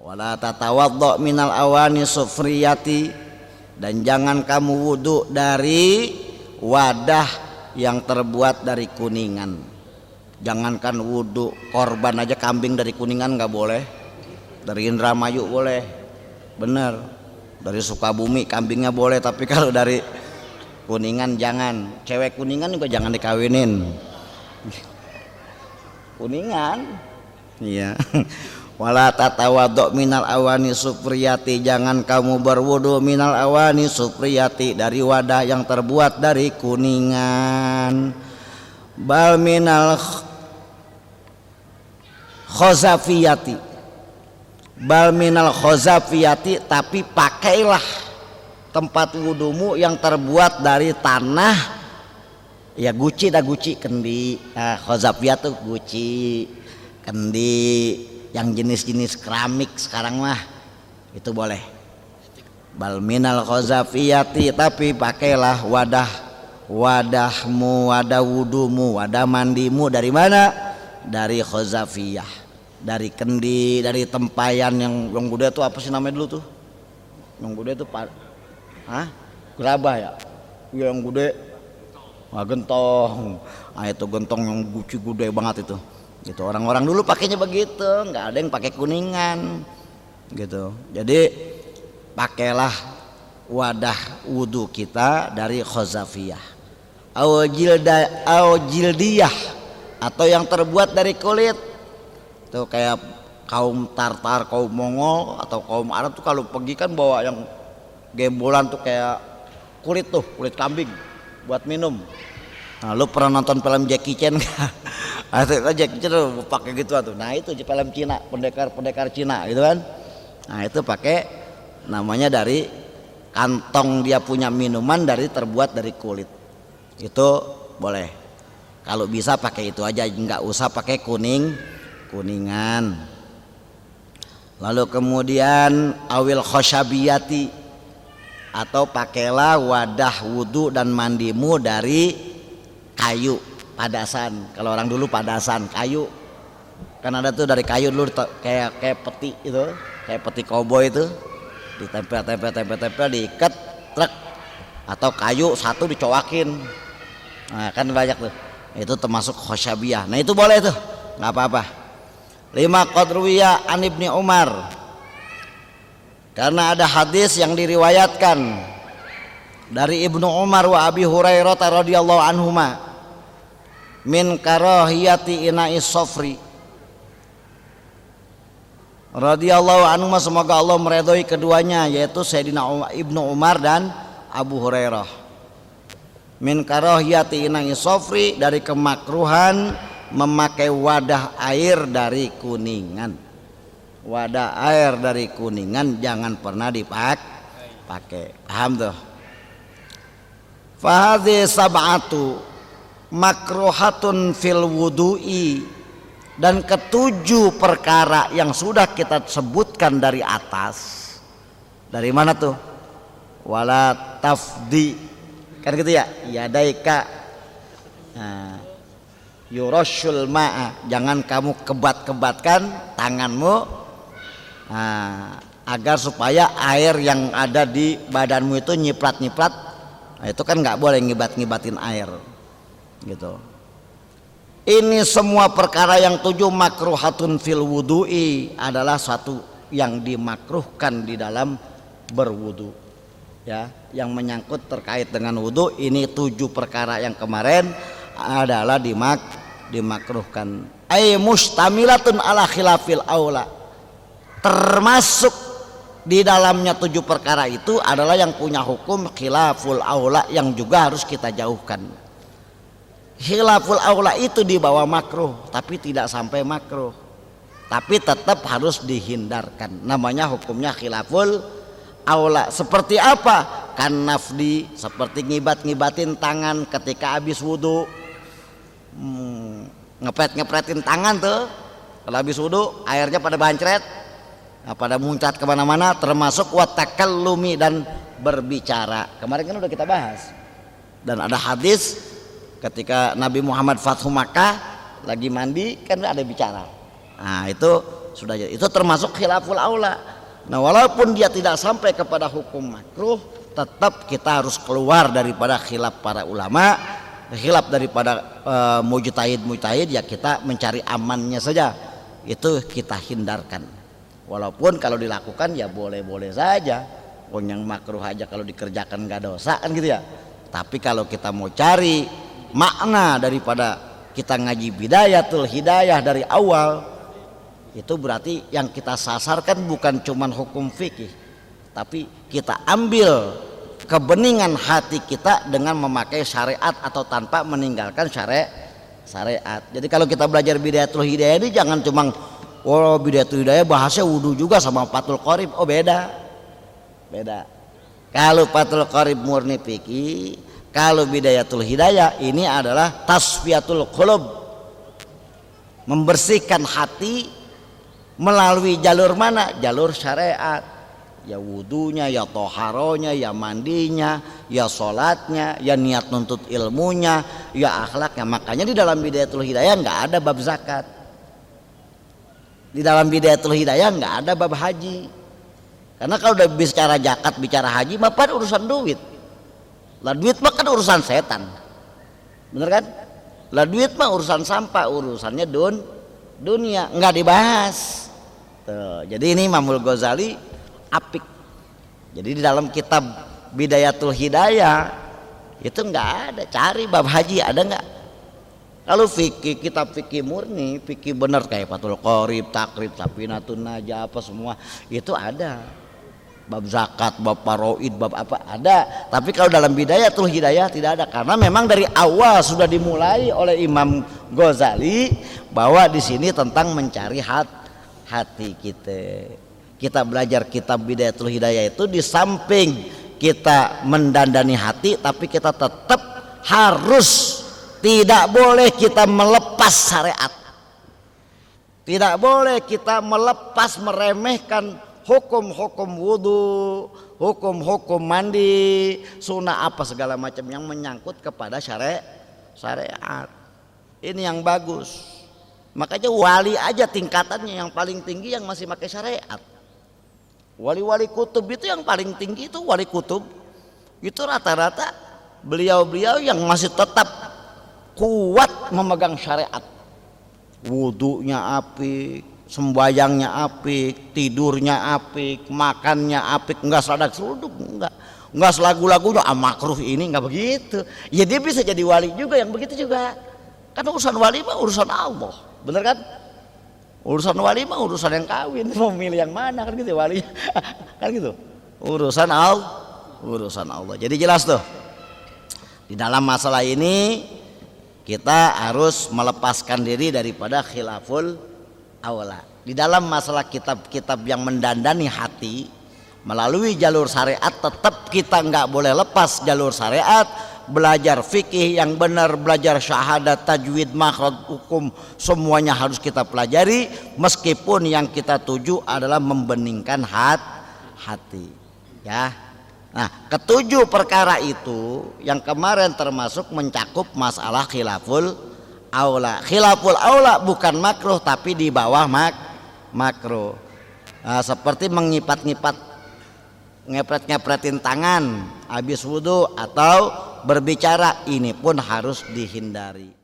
Wala tatawaddo minal awani sufriyati, dan jangan kamu wudu dari wadah yang terbuat dari kuningan. Jangankan wudu korban aja kambing dari kuningan nggak boleh, dari Indramayu boleh, bener, dari Sukabumi kambingnya boleh, tapi kalau dari kuningan jangan. Cewek kuningan juga jangan dikawinin. Kuningan, iya. Wala tatawaddo minal awani sufriyati, jangan kamu berwudu minal awani sufriyati, dari wadah yang terbuat dari kuningan. Bal minal khozafiyati, bal minal khozafiyati, tapi pakailah tempat wudumu yang terbuat dari tanah, ya guci dah, guci kendi. Nah, khozafiyat tuh guci kendi yang jenis-jenis keramik sekarang mah itu boleh. Bal minal khozafiyati, tapi pakailah wadahmu, wadah wudumu, wadah mandimu dari mana? Dari khozafiyah, dari kendi, dari tempayan yang gede tuh, apa sih namanya dulu tuh? Yang gede tuh gerabah ya? Iya yang gede. Gentong. Nah itu gentong yang guci gede banget itu. Gitu, orang-orang dulu pakainya begitu, nggak ada yang pakai kuningan gitu. Jadi pakailah wadah wudu kita dari khozafiyah au jildiyah, atau yang terbuat dari kulit tuh, kayak kaum Tartar, kaum Mongol atau kaum Arab tuh kalau pergi kan bawa yang gembolan tuh kayak kulit tuh, kulit kambing buat minum. Nah, lu pernah nonton film Jackie Chan nggak? Atau Jackie Chan pakai gitu tuh. Nah itu di film Cina, pendekar Cina gitu kan. Nah itu pakai, namanya dari kantong dia punya minuman dari terbuat dari kulit. Itu boleh. Kalau bisa pakai itu aja, nggak usah pakai kuningan. Lalu kemudian awil khoshabiyati, atau pakailah wadah wudu dan mandimu dari kayu padasan. Kalau orang dulu padasan kayu kan ada tuh, dari kayu dulu kayak peti itu, kayak peti koboi itu, ditempel diikat truk, atau kayu satu dicowakin. Nah kan banyak tuh, itu termasuk khosyabiyah. Nah itu boleh tuh, nggak apa-apa. 5 qadruwiya an Ibni Umar, karena ada hadis yang diriwayatkan dari Ibnu Umar wa Abi Hurairah radhiyallahu anhuma min karahiyati ina'i sofri radhiyallahu anhuma, semoga Allah meridhoi keduanya, yaitu Sayyidina Ibnu Umar dan Abu Hurairah. Min karahiyati ina'i sofri, dari kemakruhan memakai wadah air dari kuningan. Wadah air dari kuningan jangan pernah dipakai. Paham tuh? Fahadhi sab'atu makruhatun fil wudu'i, dan ketujuh perkara yang sudah kita sebutkan dari atas. Dari mana tuh? Wala tafdi, kan gitu ya? Yadaika yurashul ma'a, jangan kamu kebat-kebatkan tanganmu agar supaya air yang ada di badanmu itu nyiprat-nyiprat. Nah, itu kan nggak boleh ngibat-ngibatin air gitu. Ini semua perkara yang 7 makruhatun fil wudu'i, adalah suatu yang dimakruhkan di dalam berwudu ya, yang menyangkut terkait dengan wudu. Ini 7 perkara yang kemarin adalah dimakruhkan. Ay mustamilatun ala khilafil aula, termasuk di dalamnya 7 perkara itu adalah yang punya hukum khilaful aula, yang juga harus kita jauhkan. Khilaful aula itu di bawah makruh, tapi tidak sampai makruh, tapi tetap harus dihindarkan. Namanya hukumnya khilaful aula. Seperti apa? Kan nafdi, seperti ngibatin tangan ketika habis wudu. Ngepret-ngepretin tangan tuh kalau habis wudu, airnya pada bancret, pada muncat kemana-mana. Termasuk watakallumi, dan berbicara. Kemarin kan udah kita bahas. Dan ada hadis ketika Nabi Muhammad Fathu Makkah lagi mandi kan ada bicara. Nah itu sudah jadi. Itu termasuk khilaful aula. Nah, walaupun dia tidak sampai kepada hukum makruh, tetap kita harus keluar daripada khilaf para ulama, khilaf daripada mujtahid ya kita mencari amannya saja. Itu kita hindarkan. Walaupun kalau dilakukan ya boleh-boleh saja. Yang makruh aja kalau dikerjakan nggak dosa kan gitu ya. Tapi kalau kita mau cari makna daripada kita ngaji bidayatul hidayah dari awal, itu berarti yang kita sasarkan bukan cuman hukum fikih, tapi kita ambil kebeningan hati kita dengan memakai syariat atau tanpa meninggalkan syariat. Jadi kalau kita belajar bidayatul hidayah ini jangan cuma bidayatul hidayah bahasnya wudu juga sama Fathul Qorib. Oh beda. Kalau Fathul Qorib murni fikih, kalau bidayatul hidayah ini adalah tasfiyatul qulub, membersihkan hati melalui jalur mana? Jalur syariat. Ya wudunya, ya toharonya, ya mandinya, ya sholatnya, ya niat nuntut ilmunya, ya akhlaknya. Makanya di dalam bidayatul hidayah nggak ada bab zakat. Di dalam bidayatul hidayah nggak ada bab haji. Karena kalau udah bicara zakat, bicara haji, mah pada urusan duit. Lah duit mah kan urusan setan. Bener kan? Lah duit mah urusan sampah, urusannya dunia, nggak dibahas. Tuh, jadi ini Imamul Ghazali apik. Jadi di dalam kitab Bidayatul Hidayah itu nggak ada, cari bab haji ada nggak? Kalau fikih, kitab fikih murni, fikih benar kayak Fathul Qorib, Takrib, Safinatun Najah apa semua itu ada. Bab zakat, bab paroid, bab apa ada. Tapi kalau dalam Bidayatul Hidayah tidak ada, karena memang dari awal sudah dimulai oleh Imam Ghazali bahwa di sini tentang mencari hati kita. Kita belajar kitab Bidayatul Hidayah itu di samping kita mendandani hati, tapi kita tetap harus tidak boleh kita melepas syariat. Tidak boleh kita melepas meremehkan hukum-hukum wudu, hukum-hukum mandi, sunnah apa segala macam yang menyangkut kepada syariat. Ini yang bagus. Makanya wali aja tingkatannya yang paling tinggi yang masih pakai syariat. Wali-wali kutub itu yang paling tinggi itu wali kutub. Itu rata-rata beliau-beliau yang masih tetap kuat memegang syariat. Wudunya apik, sembayangnya apik, tidurnya apik, makannya apik, enggak seladak seruduk, enggak selagu-lagunya makruh ini, enggak begitu. Ya dia bisa jadi wali juga yang begitu juga. Kan urusan wali mah urusan Allah, bener kan? Urusan wali mah urusan yang kawin, mau milih yang mana kan gitu wali, kan gitu. Urusan Allah. Jadi jelas tuh. Di dalam masalah ini kita harus melepaskan diri daripada khilaful aula. Di dalam masalah kitab-kitab yang mendandani hati melalui jalur syariat, tetap kita nggak boleh lepas jalur syariat. Belajar fikih yang benar, belajar syahadat, tajwid, makhraj, hukum, semuanya harus kita pelajari, meskipun yang kita tuju adalah membeningkan hati. Ya. Nah, ketujuh perkara itu yang kemarin termasuk mencakup masalah khilaful aula. Khilaful aula bukan makruh tapi di bawah makruh. Nah, seperti ngepret-ngepretin tangan habis wudu atau berbicara, ini pun harus dihindari.